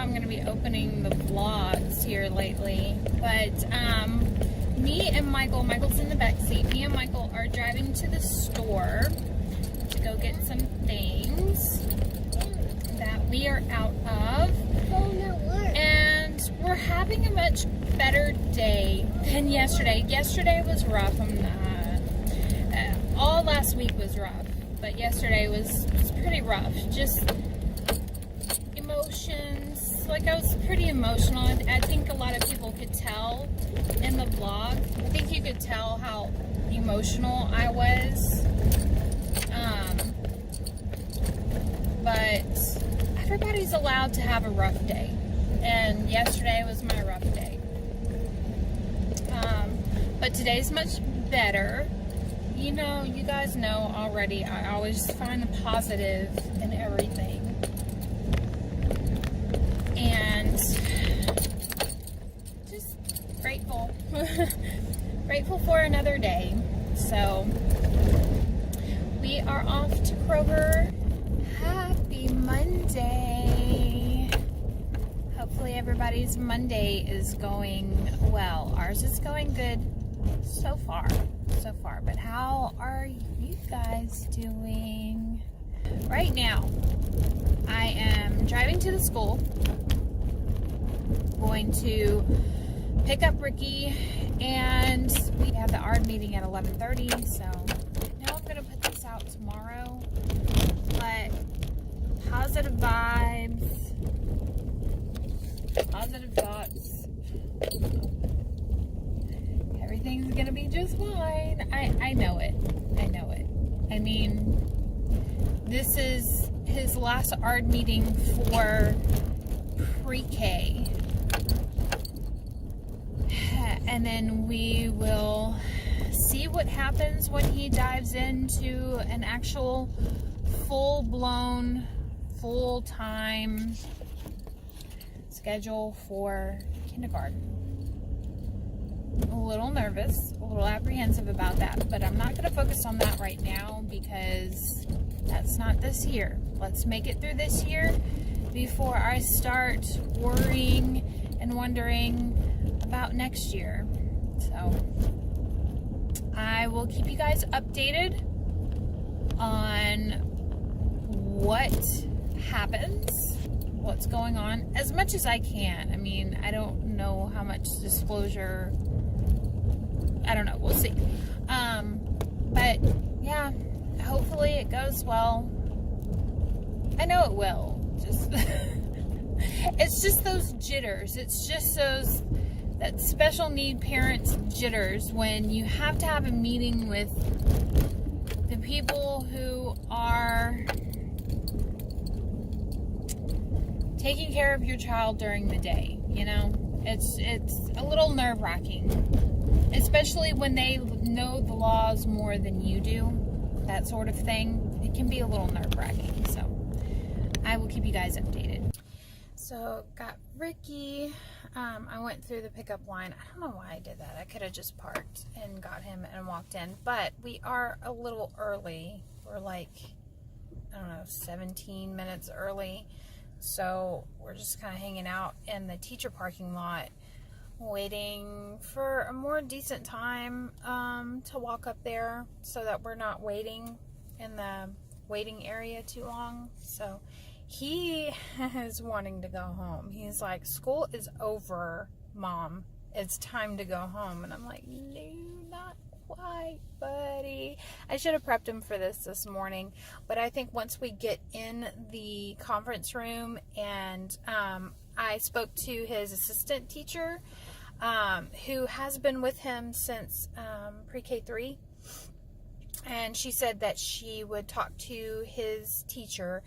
I'm going to be opening the vlogs here lately. But me and Michael's in the back seat. Me and Michael are driving to the store to go get some things that we are out of. And we're having a much better day than yesterday. Yesterday was rough. All last week was rough, but yesterday was pretty rough. Just emotions. Like, I was pretty emotional. I think a lot of people could tell in the vlog. I think you could tell how emotional I was. But everybody's allowed to have a rough day. And yesterday was my rough day. But today's much better. You know, you guys know already, I always find the positive in everything. And just grateful. Grateful for another day. So, we are off to Kroger. Happy Monday. Hopefully everybody's Monday is going well. Ours is going good so far. But how are you guys doing? Right now, I am driving to the school. Going to pick up Ricky, and we have the ARD meeting at 11:30. So now I'm going to put this out tomorrow. But positive vibes, positive thoughts. Everything's gonna be just fine. I know it. I mean, this is his last ARD meeting for pre-K. And then we will see what happens when he dives into an actual full-blown, full-time schedule for kindergarten. A little nervous, a little apprehensive about that, but I'm not going to focus on that right now because that's not this year. Let's make it through this year before I start worrying and wondering about next year. So I will keep you guys updated on what happens, what's going on, as much as I can. I mean, I don't know how much disclosure. I don't know. We'll see. But yeah, hopefully it goes well. I know it will. Just it's just those jitters. It's just that special need parents jitters when you have to have a meeting with the people who are taking care of your child during the day. You know, it's a little nerve-wracking. Especially when they know the laws more than you do, that sort of thing. It can be a little nerve-wracking. So, I will keep you guys updated. So, got Ricky. I went through the pickup line. I don't know why I did that. I could have just parked and got him and walked in. But we are a little early. We're like, I don't know, 17 minutes early. So, we're just kind of hanging out in the teacher parking lot, waiting for a more decent time to walk up there so that we're not waiting in the waiting area too long. So he is wanting to go home. He's like, school is over, Mom. It's time to go home. And I'm like, no, not quite, buddy. I should have prepped him for this morning. But I think once we get in the conference room and I spoke to his assistant teacher, who has been with him since pre-K 3, and she said that she would talk to his teacher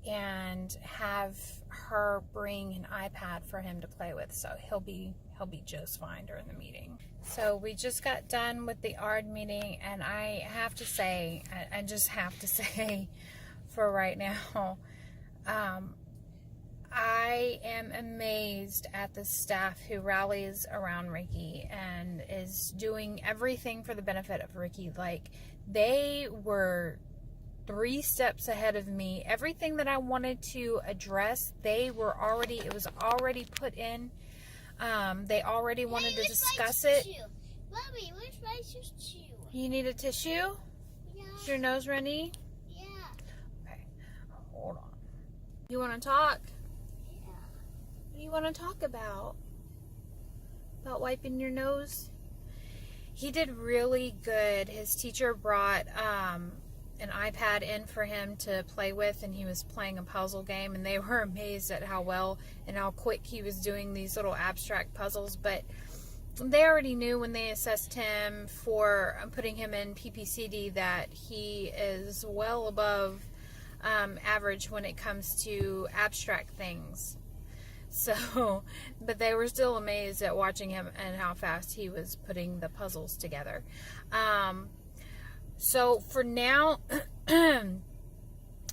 and have her bring an iPad for him to play with, so he'll be just fine during the meeting. So we just got done with the ARD meeting, and I have to say, I just have to say, for right now, I am amazed at the staff who rallies around Ricky and is doing everything for the benefit of Ricky. Like, they were 3 steps ahead of me. Everything that I wanted to address, it was already put in. They already wanted to discuss it. Mommy, where's my tissue? You need a tissue? Yeah. Is your nose runny? Yeah. Okay, hold on. You want to talk? Yeah. What do you want to talk about? About wiping your nose? He did really good. His teacher brought an iPad in for him to play with, and he was playing a puzzle game, and they were amazed at how well and how quick he was doing these little abstract puzzles. But they already knew when they assessed him for putting him in PPCD that he is well above average when it comes to abstract things. So, but they were still amazed at watching him and how fast he was putting the puzzles together. So for now,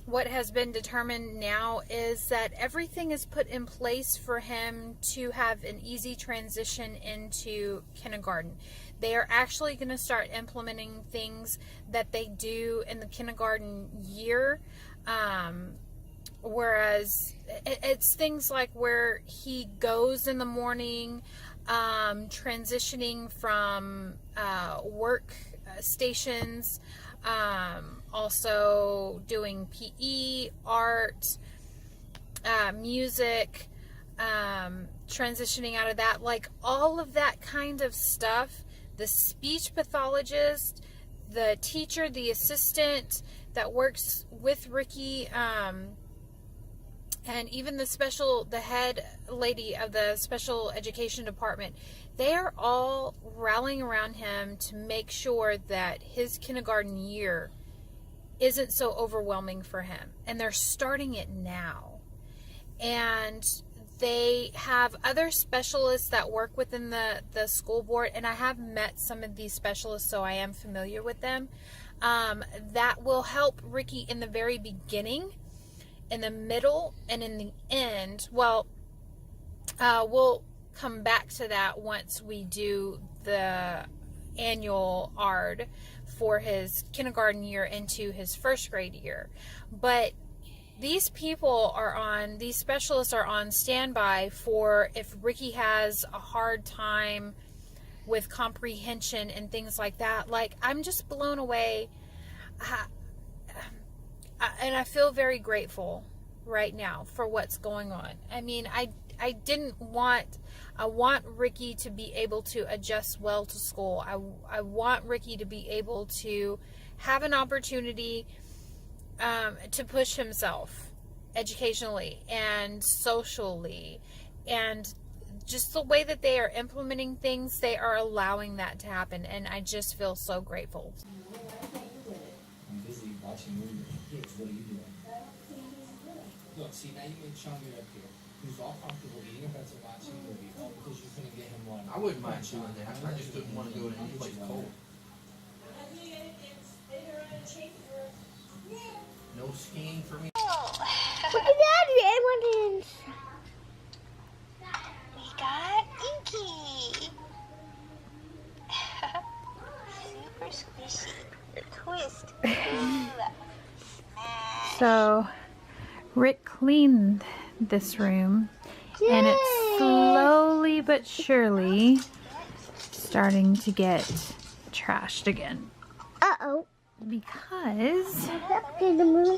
what has been determined now is that everything is put in place for him to have an easy transition into kindergarten. They are actually going to start implementing things that they do in the kindergarten year. Whereas it's things like where he goes in the morning, transitioning from work stations, also doing PE, art, music, transitioning out of that, like all of that kind of stuff. The speech pathologist, the teacher, the assistant that works with Ricky, and even the head lady of the special education department, they are all rallying around him to make sure that his kindergarten year isn't so overwhelming for him. And they're starting it now. And they have other specialists that work within the school board, and I have met some of these specialists, so I am familiar with them, that will help Ricky in the very beginning, in the middle, and in the end. Well, we'll come back to that once we do the annual ARD for his kindergarten year into his first grade year. But these specialists are on standby for if Ricky has a hard time with comprehension and things like that. Like, I'm just blown away. And I feel very grateful right now for what's going on. I mean, I want Ricky to be able to adjust well to school. I want Ricky to be able to have an opportunity to push himself educationally and socially, and just the way that they are implementing things, they are allowing that to happen, and I just feel so grateful. I'm busy watching movies. Kids, what are you doing? Look, see, now you made Sean get up here. Who's all comfortable eating a pizza, watching a movie, all because you couldn't get him one. I wouldn't mind doing that. I just didn't want to go to any place cold. No skiing for me. Look at Daddy, Edmonton's. We got Inky. Super squishy. Twist. So Rick cleaned this room, and it's slowly but surely starting to get trashed again. Uh-oh. Because Okay, the moon.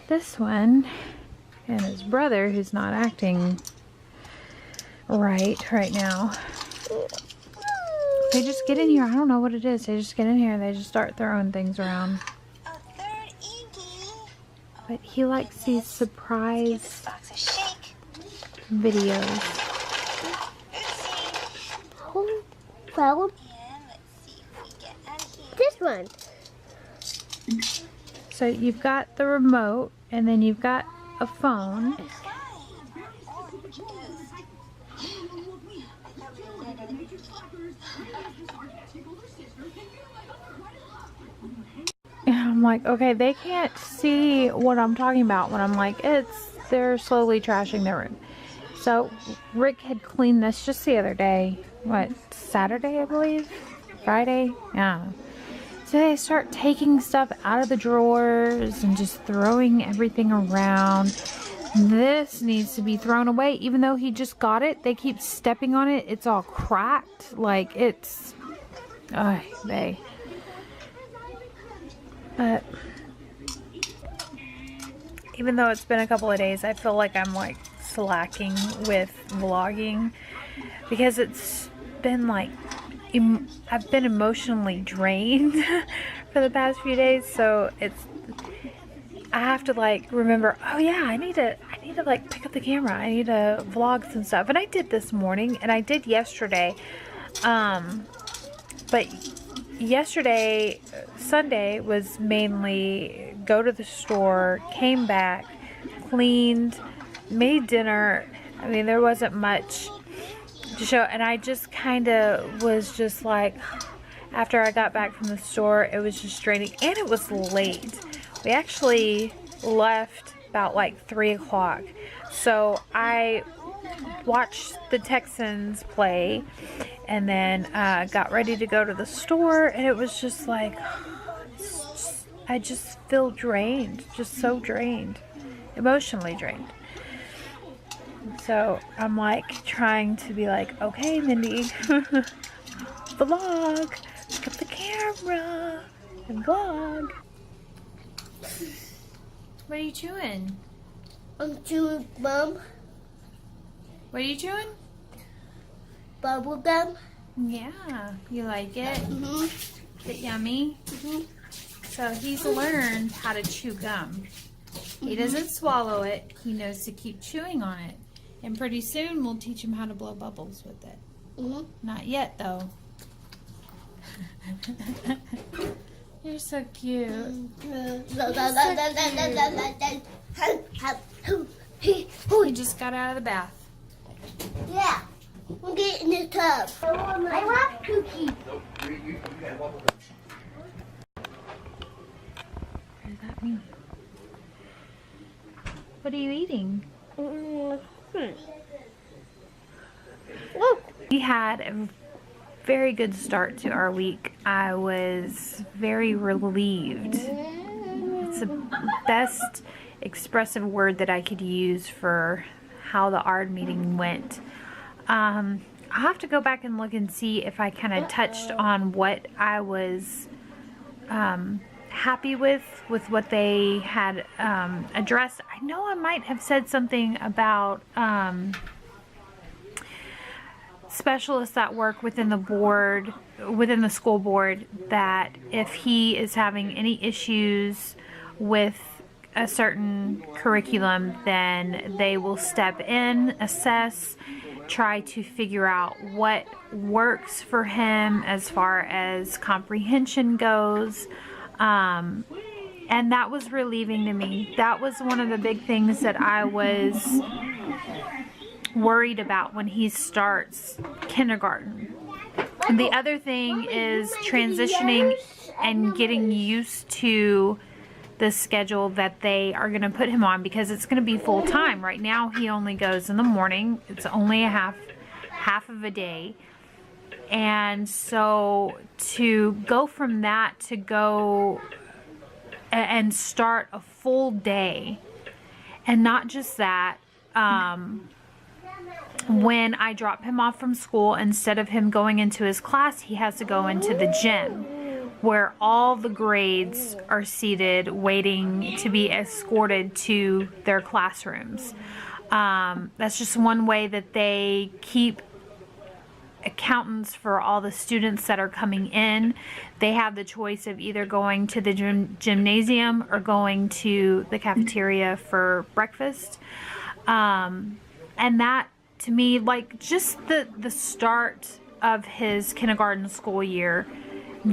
this one and his brother, who's not acting right now, they just get in here. I don't know what it is. They just get in here and they just start throwing things around. A third Inky. But he likes these surprise Box of shake. videos. Well, And let's see if we get out of here. this one. So you've got the remote, and then you've got a phone. Orange ghost. I thought we were gonna And I'm like, okay, they can't see what I'm talking about when I'm like, they're slowly trashing their room. So Rick had cleaned this just the other day. What, Saturday, I believe? Friday? Yeah. they start taking stuff out of the drawers and just throwing everything around. This needs to be thrown away. Even though he just got it, they keep stepping on it. It's all cracked. Like, it's... they. But even though it's been a couple of days, I feel like I'm like slacking with vlogging because it's been like I've been emotionally drained for the past few days, so I have to like remember, oh yeah, I need to like pick up the camera. I need to vlog some stuff. And I did this morning and I did yesterday. But yesterday, Sunday, was mainly go to the store, came back, cleaned, made dinner. I mean, there wasn't much to show, and I just kind of was just like, after I got back from the store, it was just draining, and it was late. We actually left about like 3 o'clock, so I watched the Texans play and then got ready to go to the store, and it was just like, I just feel drained, just so drained, emotionally drained. So I'm like trying to be like, okay, Mindy, vlog, pick up the camera and vlog. What are you chewing? I'm chewing gum. What are you chewing? Bubble gum. Yeah, you like it? Mm-hmm. Is it yummy? Mm-hmm. So he's learned how to chew gum. He doesn't swallow it. He knows to keep chewing on it. And pretty soon we'll teach him how to blow bubbles with it. Mm-hmm. Not yet, though. You're so cute. He just got out of the bath. Yeah, we'll get in the tub. I want cookie. What does that mean? What are you eating? We had a very good start to our week. I was very relieved. It's the best expressive word that I could use for how the ARD meeting went. I'll have to go back and look and see if I kind of touched on what I was happy with what they had addressed. I know I might have said something about specialists that work within the school board, that if he is having any issues with a certain curriculum, then they will step in, assess, try to figure out what works for him as far as comprehension goes. And that was relieving to me. That was one of the big things that I was worried about when he starts kindergarten. And the other thing is transitioning and getting used to the schedule that they are going to put him on, because it's going to be full time. Right now he only goes in the morning. It's only a half of a day. And so to go from that to go and start a full day, and not just that, when I drop him off from school, instead of him going into his class, he has to go into the gym where all the grades are seated waiting to be escorted to their classrooms. That's just one way that they keep accountants for all the students that are coming in. They have the choice of either going to the gymnasium or going to the cafeteria for breakfast. And that, to me, like, just the start of his kindergarten school year,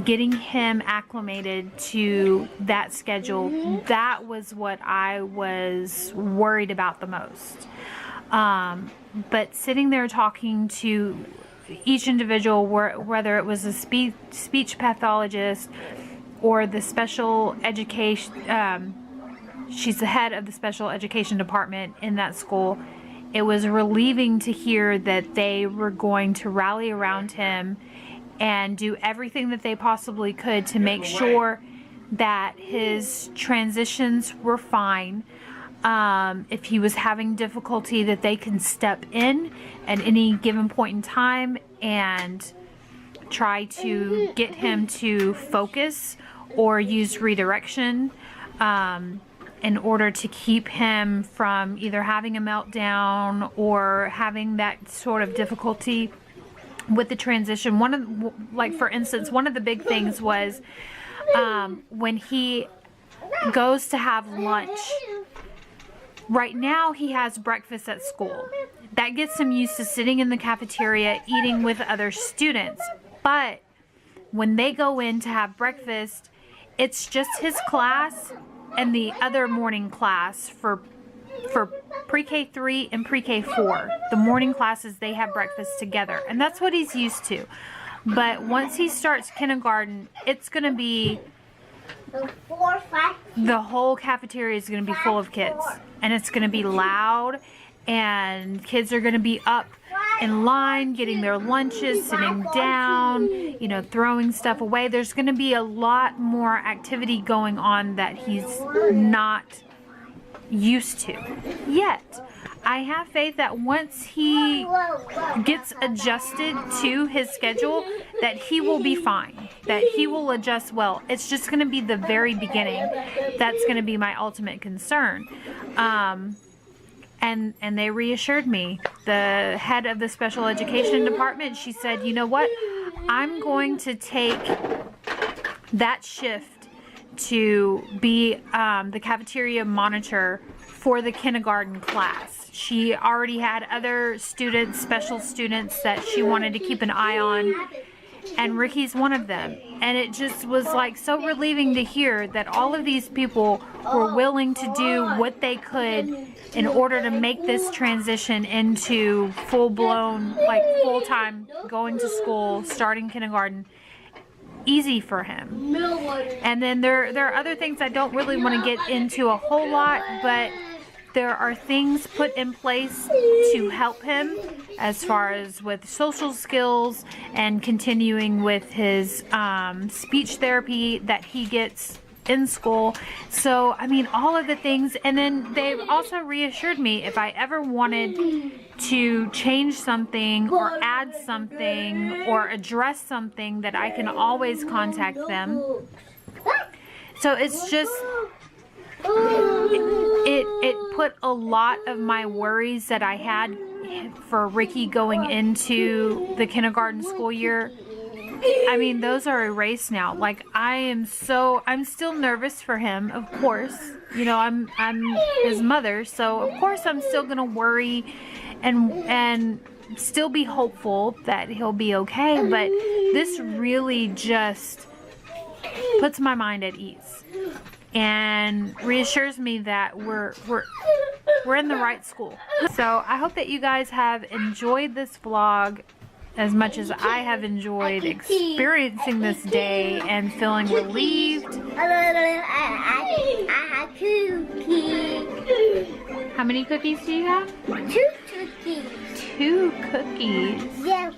getting him acclimated to that schedule, that was what I was worried about the most. But sitting there talking to each individual, whether it was a speech pathologist or the special education, she's the head of the special education department in that school, it was relieving to hear that they were going to rally around him and do everything that they possibly could to make sure that his transitions were fine. If he was having difficulty, that they can step in at any given point in time and try to get him to focus or use redirection in order to keep him from either having a meltdown or having that sort of difficulty with the transition. For instance, one of the big things was when he goes to have lunch. Right now he has breakfast at school. That gets him used to sitting in the cafeteria eating with other students. But when they go in to have breakfast, it's just his class and the other morning class for pre-K 3 and pre-K 4. The morning classes, they have breakfast together, and that's what he's used to. But once he starts kindergarten, it's going to be the whole cafeteria is going to be full of kids, and it's going to be loud, and kids are going to be up in line getting their lunches, sitting down, you know, throwing stuff away. There's going to be a lot more activity going on that he's not used to yet. I have faith that once he gets adjusted to his schedule, that he will be fine, that he will adjust well. It's just going to be the very beginning that's going to be my ultimate concern. And they reassured me. The head of the special education department, she said, you know what, I'm going to take that shift to be the cafeteria monitor for the kindergarten class. She already had other students, special students, that she wanted to keep an eye on, and Ricky's one of them. And it just was like so relieving to hear that all of these people were willing to do what they could in order to make this transition into full-blown, like full-time, going to school, starting kindergarten, easy for him. And then there are other things I don't really want to get into a whole lot, but there are things put in place to help him as far as with social skills and continuing with his speech therapy that he gets in school. So, I mean, all of the things. And then they've also reassured me if I ever wanted to change something or add something or address something, that I can always contact them. So it's just, it put a lot of my worries that I had for Ricky going into the kindergarten school year, I mean, those are erased now. Like, I'm still nervous for him, of course. You know, I'm his mother, so of course I'm still gonna worry and still be hopeful that he'll be okay, but this really just puts my mind at ease and reassures me that we're in the right school. So I hope that you guys have enjoyed this vlog as much as I have enjoyed experiencing this day and feeling relieved. I have 2 cookies. How many cookies do you have? 2 cookies. 2 cookies. Yeah.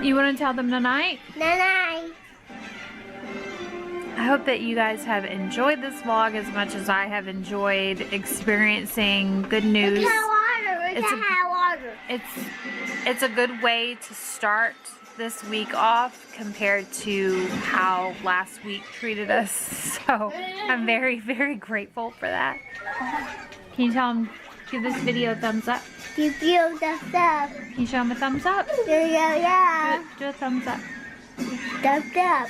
You want to tell them tonight? Night. I hope that you guys have enjoyed this vlog as much as I have enjoyed experiencing good news. It's a good way to start this week off compared to how last week treated us. So I'm very, very grateful for that. Can you tell them, give this video a thumbs up? Give you the thumbs. Can you show them a thumbs up? Yeah. Do a thumbs up. Thumbs up.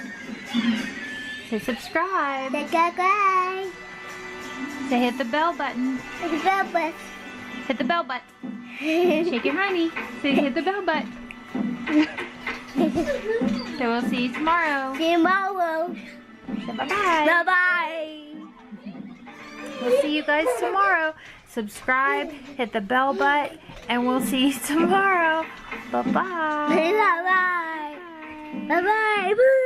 Say subscribe. Subscribe. Say hit the bell button. Hit the bell button. Hit the bell button. Shake it, honey. Say hit the bell button. So we'll see you tomorrow. See you tomorrow. So bye-bye. Bye-bye. We'll see you guys tomorrow. Subscribe, hit the bell button, and we'll see you tomorrow. Bye-bye. Bye-bye. Bye-bye.